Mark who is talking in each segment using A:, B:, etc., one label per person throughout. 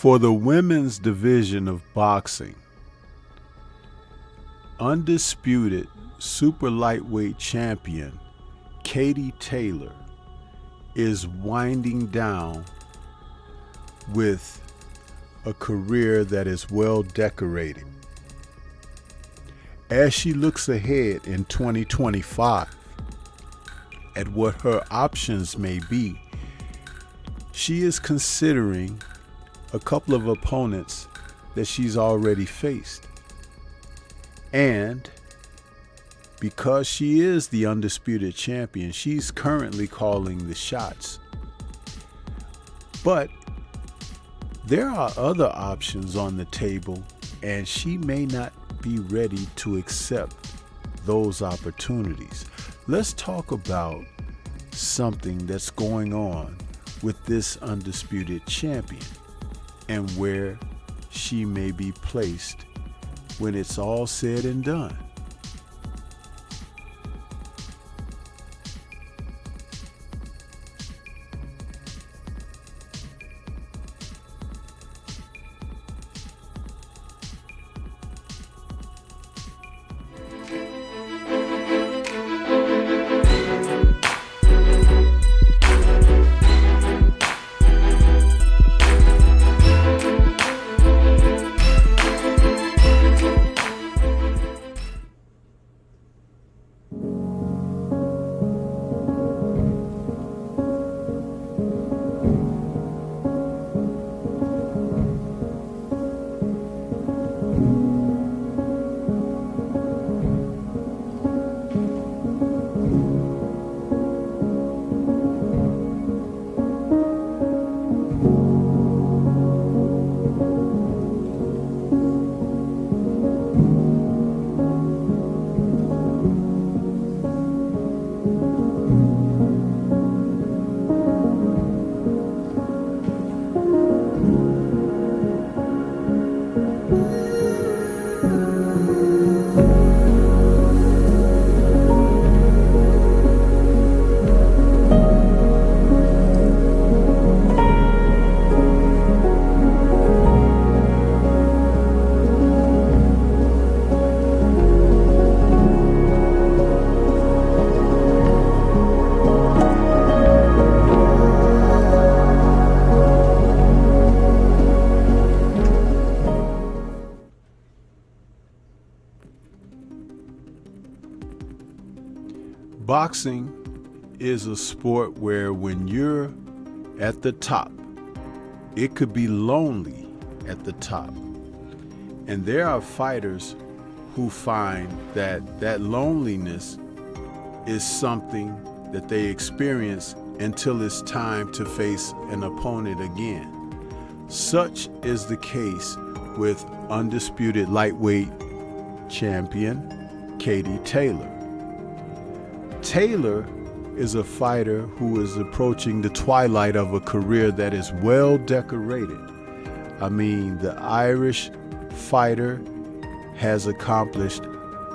A: For the women's division of boxing, undisputed super lightweight champion Katie Taylor is winding down with a career that is well decorated. As she looks ahead in 2025 at what her options may be, she is considering a couple of opponents that she's already faced. And because she is the undisputed champion, she's currently calling the shots. But there are other options on the table, and she may not be ready to accept those opportunities. Let's talk about something that's going on with this undisputed champion and where she may be placed when it's all said and done. Boxing is a sport where when you're at the top, it could be lonely at the top. And there are fighters who find that that loneliness is something that they experience until it's time to face an opponent again. Such is the case with undisputed lightweight champion Katie Taylor. Taylor is a fighter who is approaching the twilight of a career that is well decorated. I mean, the Irish fighter has accomplished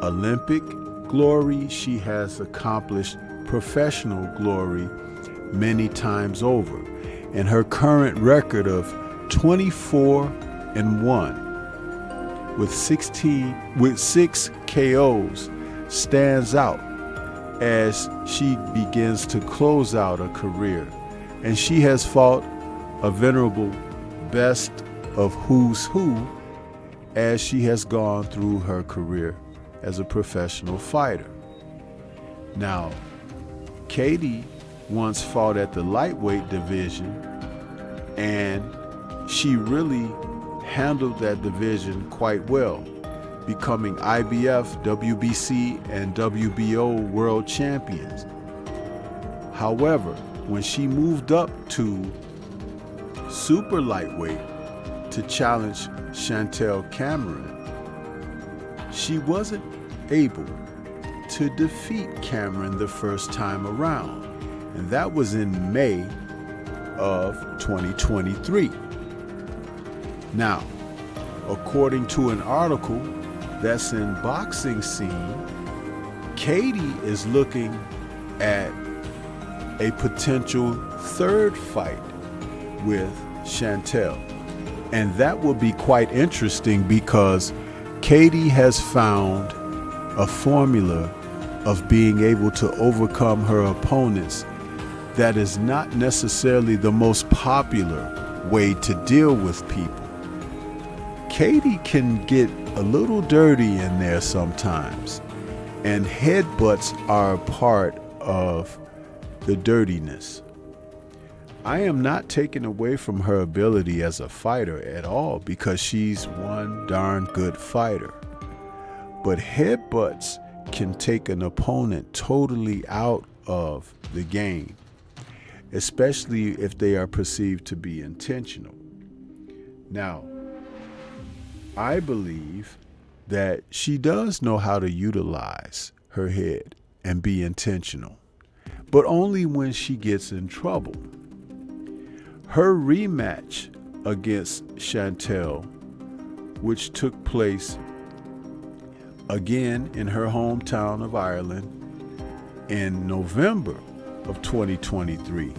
A: Olympic glory. She has accomplished professional glory many times over. And her current record of 24-1 with 6 KOs stands out as she begins to close out a career. And she has fought a venerable best of who's who as she has gone through her career as a professional fighter. Now, Katie once fought at the lightweight division, and she really handled that division quite well, becoming IBF, WBC, and WBO world champions. However, when she moved up to super lightweight to challenge Chantel Cameron, she wasn't able to defeat Cameron the first time around, and that was in May of 2023. Now, according to an article that's in Boxing Scene, Katie is looking at a potential third fight with Chantel. And that will be quite interesting because Katie has found a formula of being able to overcome her opponents that is not necessarily the most popular way to deal with people. Katie can get a little dirty in there sometimes, and headbutts are a part of the dirtiness. I am not taking away from her ability as a fighter at all, because she's one darn good fighter. But headbutts can take an opponent totally out of the game, especially if they are perceived to be intentional. Now, I believe that she does know how to utilize her head and be intentional, but only when she gets in trouble. Her rematch against Chantel, which took place again in her hometown of Ireland in November of 2023.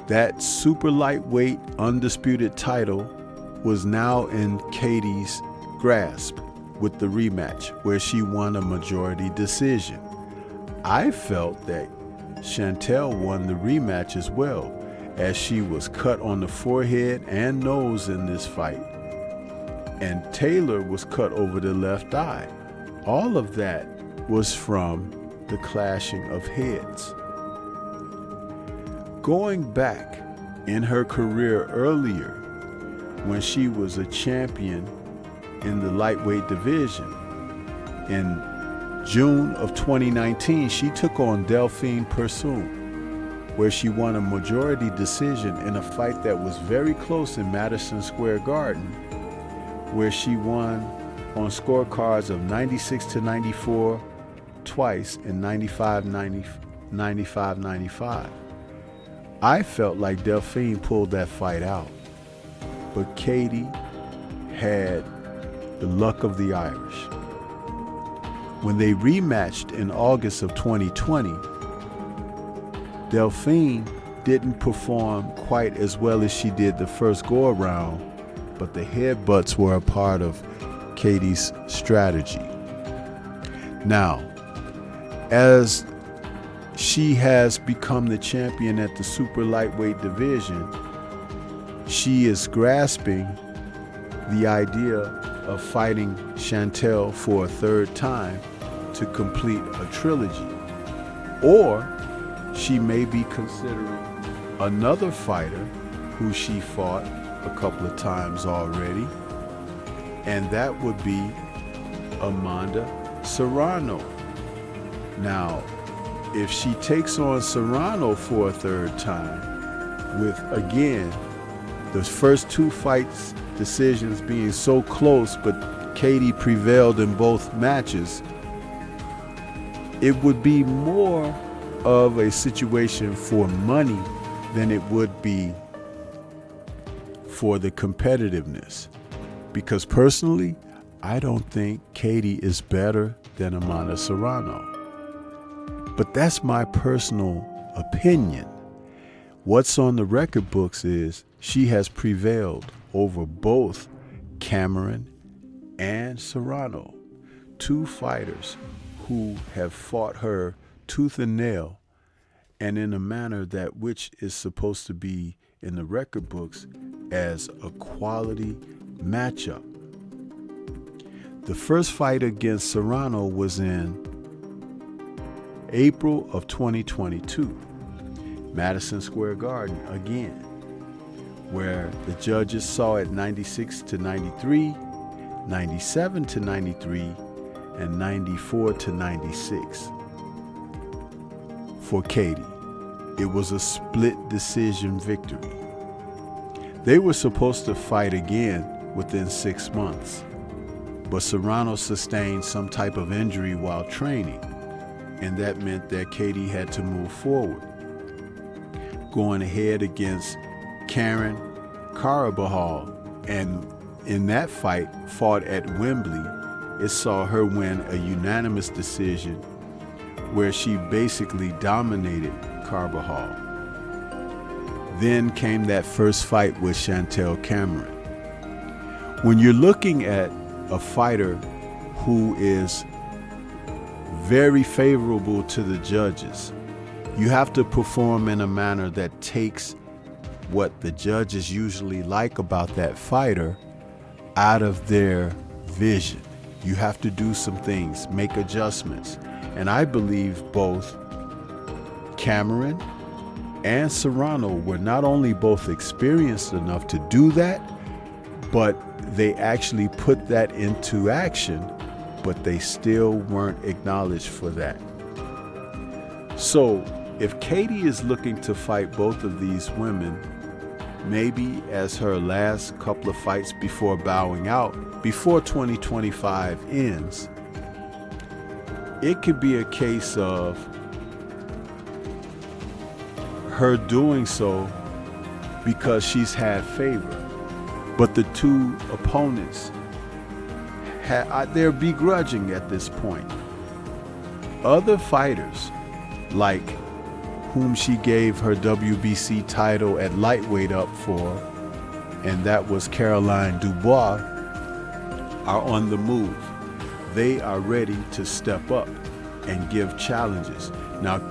A: That super lightweight undisputed title was now in Katie's grasp with the rematch, where she won a majority decision. I felt that Chantel won the rematch as well, as she was cut on the forehead and nose in this fight, and Taylor was cut over the left eye. All of that was from the clashing of heads. Going back in her career earlier, when she was a champion in the lightweight division, in June of 2019, she took on Delphine Persoon, where she won a majority decision in a fight that was very close in Madison Square Garden, where she won on scorecards of 96-94 twice and 95-95. I felt like Delphine pulled that fight out, but Katie had the luck of the Irish. When they rematched in August of 2020, Delphine didn't perform quite as well as she did the first go-around, but the headbutts were a part of Katie's strategy. Now, as she has become the champion at the super lightweight division, she is grasping the idea of fighting Chantel for a third time to complete a trilogy. Or she may be considering another fighter who she fought a couple of times already, and that would be Amanda Serrano. Now, if she takes on Serrano for a third time, with again the first two fights decisions being so close, but Katie prevailed in both matches, it would be more of a situation for money than it would be for the competitiveness. Because personally, I don't think Katie is better than Amanda Serrano. But that's my personal opinion. What's on the record books is she has prevailed over both Cameron and Serrano, two fighters who have fought her tooth and nail, and in a manner that which is supposed to be in the record books as a quality matchup. The first fight against Serrano was in April of 2022, Madison Square Garden again, where the judges saw it 96-93, 97-93, and 94-96 for Katie. It was a split decision victory. They were supposed to fight again within 6 months, but Serrano sustained some type of injury while training, and that meant that Katie had to move forward. Going ahead against Karen Carabajal, and in that fight, fought at Wembley, it saw her win a unanimous decision where she basically dominated Carvajal. Then came that first fight with Chantel Cameron. When you're looking at a fighter who is very favorable to the judges, you have to perform in a manner that takes what the judges usually like about that fighter out of their vision. You have to do some things, make adjustments. And I believe both Cameron and Serrano were not only both experienced enough to do that, but they actually put that into action, but they still weren't acknowledged for that. So if Katie is looking to fight both of these women, maybe as her last couple of fights before bowing out, before 2025 ends, it could be a case of her doing so because she's had favor. But the two opponents, they're begrudging at this point. Other fighters, like whom she gave her WBC title at lightweight up for, and that was Caroline Dubois, are on the move. They are ready to step up and give challenges. Now,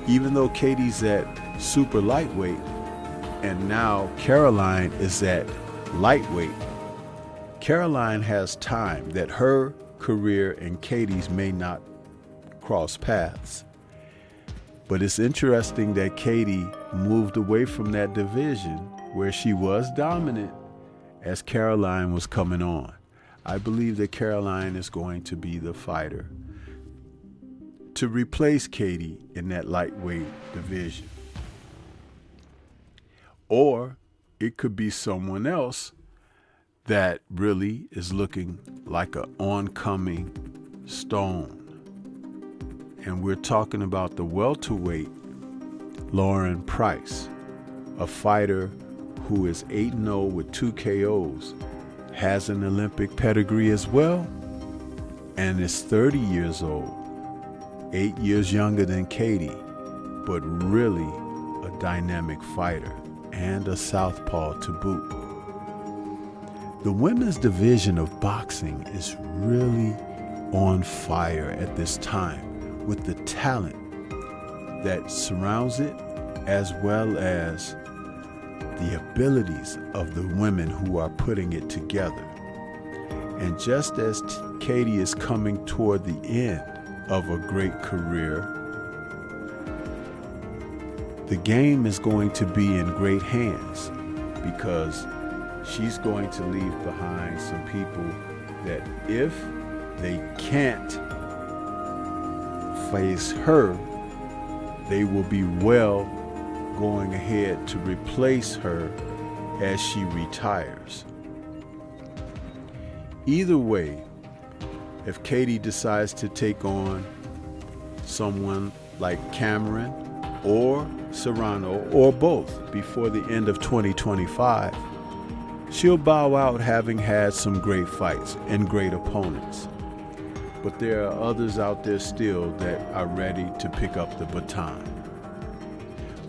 A: even though Katie's at super lightweight and now Caroline is at lightweight, Caroline has time that her career and Katie's may not cross paths. But it's interesting that Katie moved away from that division where she was dominant as Caroline was coming on. I believe that Caroline is going to be the fighter to replace Katie in that lightweight division. Or it could be someone else that really is looking like an oncoming stone. And we're talking about the welterweight Lauren Price, a fighter who is 8-0 with 2 KOs, has an Olympic pedigree as well, and is 30 years old, 8 years younger than Katie, but really a dynamic fighter and a southpaw to boot. The women's division of boxing is really on fire at this time with the talent that surrounds it, as well as the abilities of the women who are putting it together. And just as Katie is coming toward the end of a great career, the game is going to be in great hands, because she's going to leave behind some people that if they can't face her, they will be well going ahead to replace her as she retires. Either way, if Katie decides to take on someone like Cameron or Serrano or both before the end of 2025, she'll bow out having had some great fights and great opponents. But there are others out there still that are ready to pick up the baton.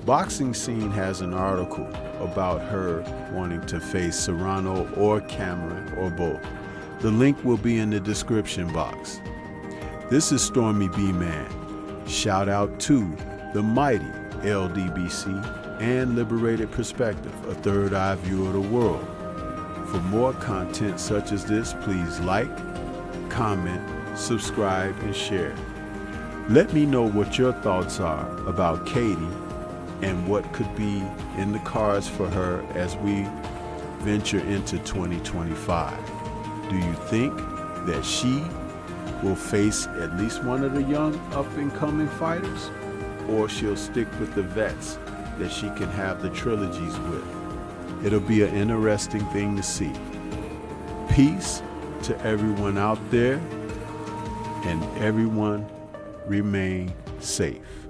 A: Boxing Scene has an article about her wanting to face Serrano or Cameron or both. The link will be in the description box. This is Stormy B-Man. Shout out to the mighty LDBC and Liberated Perspective, a third eye view of the world. For more content such as this, please like, comment, subscribe, and share. Let me know what your thoughts are about Katie and what could be in the cards for her as we venture into 2025. Do you think that she will face at least one of the young up-and-coming fighters, or she'll stick with the vets that she can have the trilogies with? It'll be an interesting thing to see. Peace to everyone out there, and everyone remain safe.